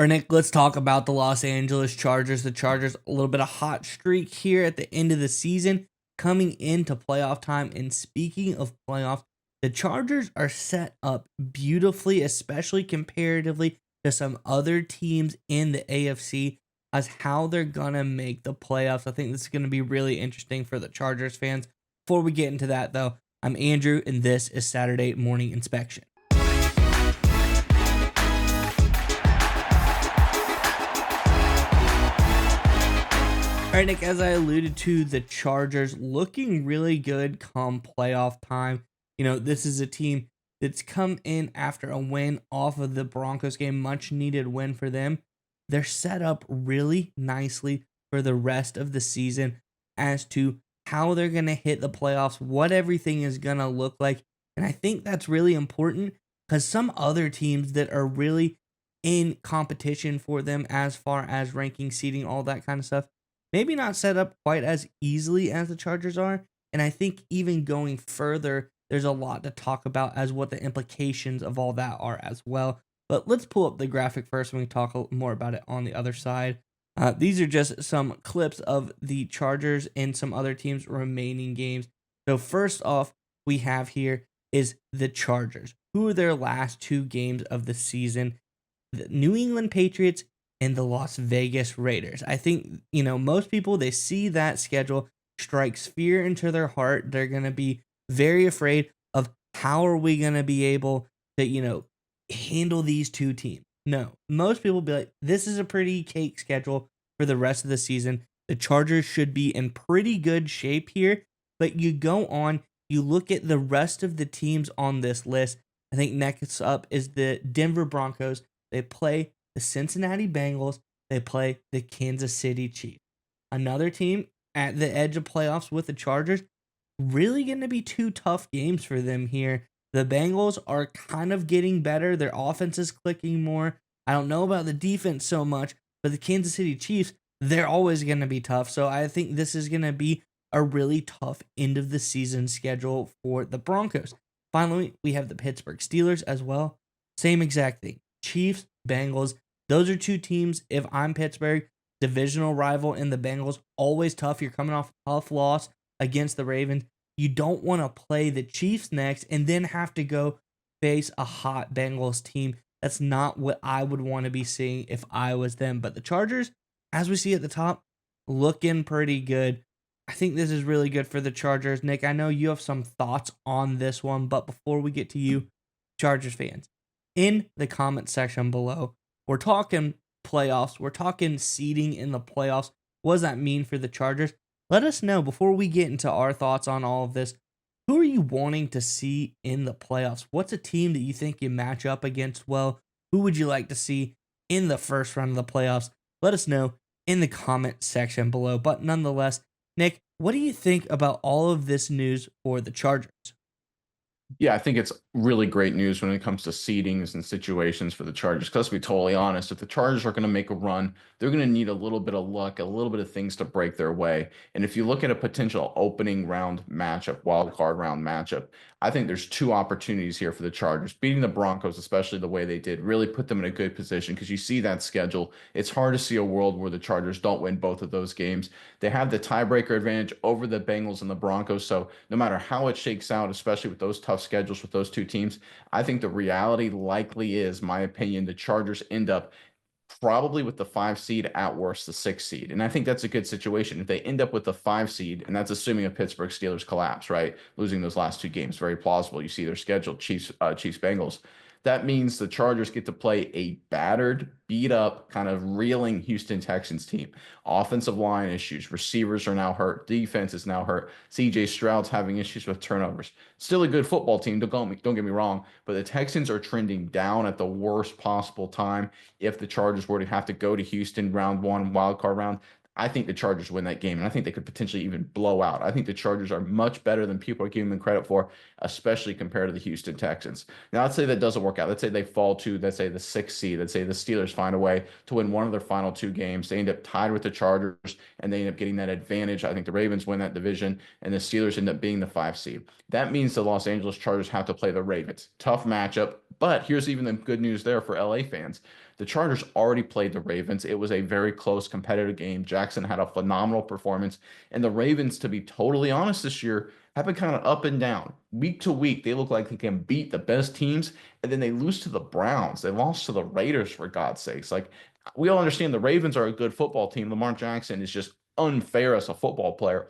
All right, Nick, let's talk about the Los Angeles Chargers. The Chargers, a little bit of hot streak here at the end of the season, coming into playoff time. And speaking of playoffs, the Chargers are set up beautifully, especially comparatively to some other teams in the AFC, as how they're going to make the playoffs. I think this is going to be really interesting for the Chargers fans. Before we get into that, though, I'm Andrew, and this is Saturday Morning Inspection. All right, Nick, as I alluded to, the Chargers looking really good come playoff time. This is a team that's come in after a win off of the Broncos game, much needed win for them. They're set up really nicely for the rest of the season as to how they're going to hit the playoffs, what everything is going to look like. And I think that's really important because some other teams that are really in competition for them as far as ranking, seeding, all that kind of stuff, maybe not set up quite as easily as the Chargers are. And I think even going further, there's a lot to talk about as what the implications of all that are as well. But let's pull up the graphic first and we can talk more about it on the other side. These are just some clips of the Chargers and some other teams' remaining games. So first off, we have here is the Chargers. Who are their last two games of the season? The New England Patriots and the Las Vegas Raiders. I think, most people, they see that schedule, strikes fear into their heart. They're going to be very afraid of how are we going to be able to, handle these two teams. No, most people be like, this is a pretty cake schedule for the rest of the season. The Chargers should be in pretty good shape here, but you go on, you look at the rest of the teams on this list. I think next up is the Denver Broncos. They play the Cincinnati Bengals, they play the Kansas City Chiefs. Another team at the edge of playoffs with the Chargers. Really going to be two tough games for them here. The Bengals are kind of getting better. Their offense is clicking more. I don't know about the defense so much, but the Kansas City Chiefs, they're always going to be tough. So I think this is going to be a really tough end of the season schedule for the Broncos. Finally, we have the Pittsburgh Steelers as well. Same exact thing. Chiefs, Bengals, those are two teams. If I'm Pittsburgh, divisional rival in the Bengals, always tough. You're coming off a tough loss against the Ravens. You don't want to play the Chiefs next and then have to go face a hot Bengals team. That's not what I would want to be seeing if I was them. But the Chargers, as we see at the top, looking pretty good. I think this is really good for the Chargers. Nick, I know you have some thoughts on this one, but before we get to you, Chargers fans, in the comment section below, we're talking playoffs. We're talking seeding in the playoffs. What does that mean for the Chargers? Let us know before we get into our thoughts on all of this. Who are you wanting to see in the playoffs? What's a team that you think you match up against well? Who would you like to see in the first round of the playoffs? Let us know in the comment section below. But nonetheless, Nick, what do you think about all of this news for the Chargers? Yeah, I think it's really great news when it comes to seedings and situations for the Chargers. Because to be totally honest, if the Chargers are going to make a run, they're going to need a little bit of luck, a little bit of things to break their way. And if you look at a potential opening round matchup, wild card round matchup, I think there's two opportunities here for the Chargers. Beating the Broncos, especially the way they did, really put them in a good position because you see that schedule. It's hard to see a world where the Chargers don't win both of those games. They have the tiebreaker advantage over the Bengals and the Broncos. So no matter how it shakes out, especially with those tough schedules with those two teams, I think the reality likely is, my opinion, the Chargers end up probably with the 5 seed, at worst the 6 seed. And I think that's a good situation. If they end up with the 5 seed, and that's assuming a Pittsburgh Steelers collapse, right? Losing those last two games, very plausible. You see their schedule, Chiefs, Bengals. That means the Chargers get to play a battered, beat up, kind of reeling Houston Texans team. Offensive line issues, receivers are now hurt, defense is now hurt. CJ Stroud's having issues with turnovers. Still a good football team, don't get me wrong, but the Texans are trending down at the worst possible time. If the Chargers were to have to go to Houston round one, wild card round, I think the Chargers win that game, and I think they could potentially even blow out. I think the Chargers are much better than people are giving them credit for, especially compared to the Houston Texans. Now, let's say that doesn't work out. Let's say they fall to, let's say, the 6 seed. Let's say the Steelers find a way to win one of their final two games. They end up tied with the Chargers, and they end up getting that advantage. I think the Ravens win that division, and the Steelers end up being the 5 seed. That means the Los Angeles Chargers have to play the Ravens. Tough matchup, But here's even the good news there for LA fans. The Chargers already played the Ravens. It was a very close competitive game. Jackson had a phenomenal performance. And the Ravens, to be totally honest this year, have been kind of up and down. Week to week, they look like they can beat the best teams, and then they lose to the Browns. They lost to the Raiders, for God's sakes. Like, we all understand the Ravens are a good football team. Lamar Jackson is just unfair as a football player,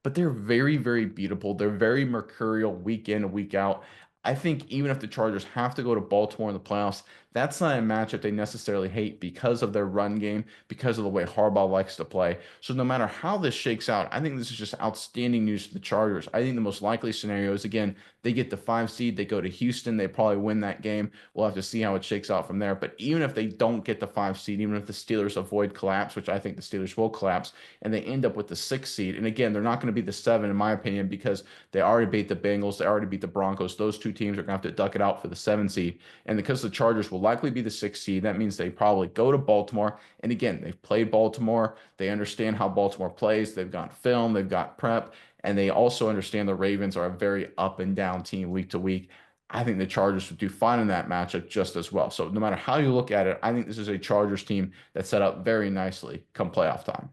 but they're very, very beatable. They're very mercurial week in and week out. I think even if the Chargers have to go to Baltimore in the playoffs, that's not a matchup they necessarily hate because of their run game, because of the way Harbaugh likes to play. So no matter how this shakes out, I think this is just outstanding news for the Chargers. I think the most likely scenario is, again, they get the 5 seed, they go to Houston, they probably win that game. We'll have to see how it shakes out from there. But even if they don't get the 5 seed, even if the Steelers avoid collapse, which I think the Steelers will collapse, and they end up with the 6 seed, and again, they're not going to be the 7 in my opinion, because they already beat the Bengals, they already beat the Broncos. Those two teams are going to have to duck it out for the 7 seed. And because the Chargers will likely be the 6 seed, that means they probably go to Baltimore. And again, they've played Baltimore. They understand how Baltimore plays. They've got film, they've got prep, and they also understand the Ravens are a very up and down team week to week. I think the Chargers would do fine in that matchup just as well. So no matter how you look at it, I think this is a Chargers team that's set up very nicely come playoff time.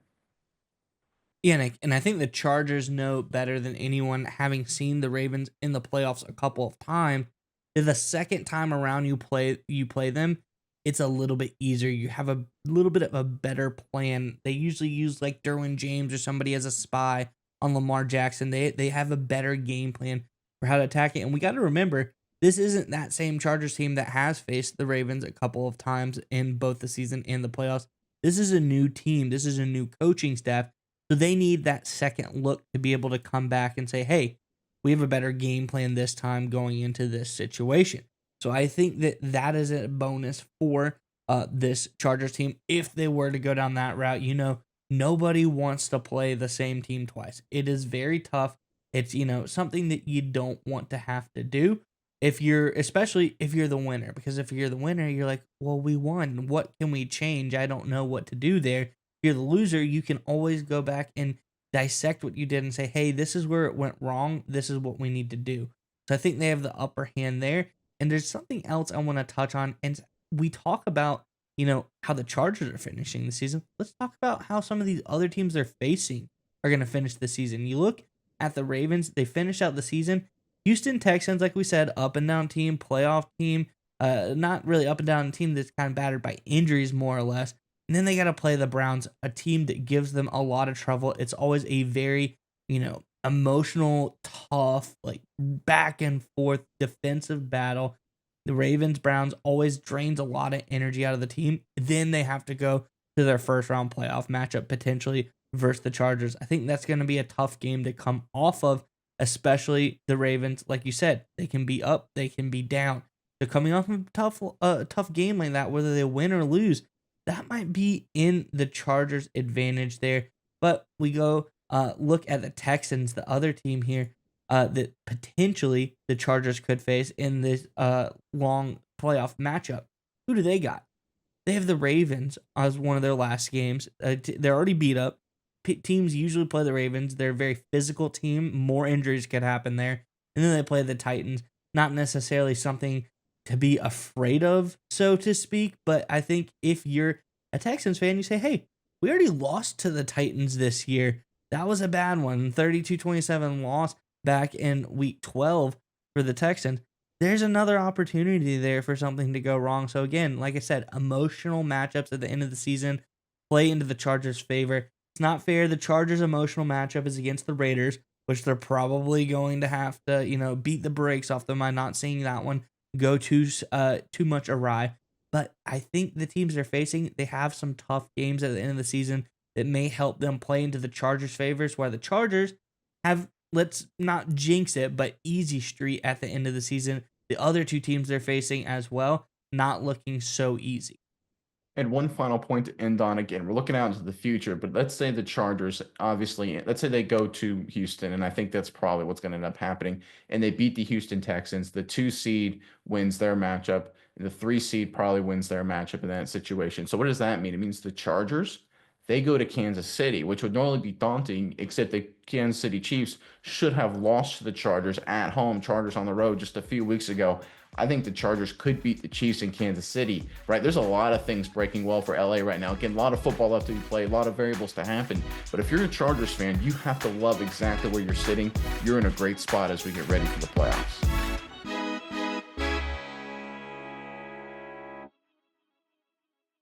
Yeah, and I think the Chargers know better than anyone, having seen the Ravens in the playoffs a couple of times, that the second time around you play them, it's a little bit easier. You have a little bit of a better plan. They usually use like Derwin James or somebody as a spy on Lamar Jackson. They have a better game plan for how to attack it. And we got to remember, this isn't that same Chargers team that has faced the Ravens a couple of times in both the season and the playoffs. This is a new team. This is a new coaching staff, so they need that second look to be able to come back and say, hey, we have a better game plan this time going into this situation. So I think that that is a bonus for this Chargers team if they were to go down that route. Nobody wants to play the same team twice. It is very tough. It's, something that you don't want to have to do especially if you're the winner, because if you're the winner, you're like, well, we won. What can we change? I don't know what to do there. If you're the loser, you can always go back and dissect what you did and say, hey, this is where it went wrong. This is what we need to do. So I think they have the upper hand there. And there's something else I want to touch on. And we talk about, how the Chargers are finishing the season. Let's talk about how some of these other teams they're facing are going to finish the season. You look at the Ravens, they finished out the season. Houston Texans, like we said, up and down team, playoff team. Not really up and down team that's kind of battered by injuries, more or less. And then they got to play the Browns, a team that gives them a lot of trouble. It's always a very, emotional, tough, like back and forth defensive battle. The Ravens Browns always drains a lot of energy out of the team. Then they have to go to their first round playoff matchup potentially versus the Chargers. I think that's going to be a tough game to come off of, especially the Ravens. Like you said, they can be up, they can be down. They're coming off of a tough game like that, whether they win or lose. That might be in the Chargers' advantage there. But we go look at the Texans, the other team here that potentially the Chargers could face in this long playoff matchup. Who do they got? They have the Ravens as one of their last games. They're already beat up. Teams usually play the Ravens. They're a very physical team. More injuries could happen there. And then they play the Titans. Not necessarily something to be afraid of, so to speak. But I think if you're a Texans fan, you say, hey, we already lost to the Titans this year. That was a bad one. 32-27 loss back in week 12 for the Texans. There's another opportunity there for something to go wrong. So again, like I said, emotional matchups at the end of the season play into the Chargers' favor. It's not fair. The Chargers' emotional matchup is against the Raiders, which they're probably going to have to, beat the brakes off them by not seeing that one go too much awry. But I think the teams they're facing, they have some tough games at the end of the season that may help them play into the Chargers' favors, where the Chargers have, let's not jinx it, but easy street at the end of the season. The other two teams they're facing as well, not looking so easy. And one final point to end on, again, we're looking out into the future, but let's say the Chargers, obviously, let's say they go to Houston, and I think that's probably what's going to end up happening, and they beat the Houston Texans. The 2 seed wins their matchup, and the 3 seed probably wins their matchup in that situation. So what does that mean? It means the Chargers, they go to Kansas City, which would normally be daunting, except the Kansas City Chiefs should have lost to the Chargers at home, Chargers on the road just a few weeks ago. I think the Chargers could beat the Chiefs in Kansas City, right? There's a lot of things breaking well for LA right now. Again, a lot of football left to be played, a lot of variables to happen. But if you're a Chargers fan, you have to love exactly where you're sitting. You're in a great spot as we get ready for the playoffs.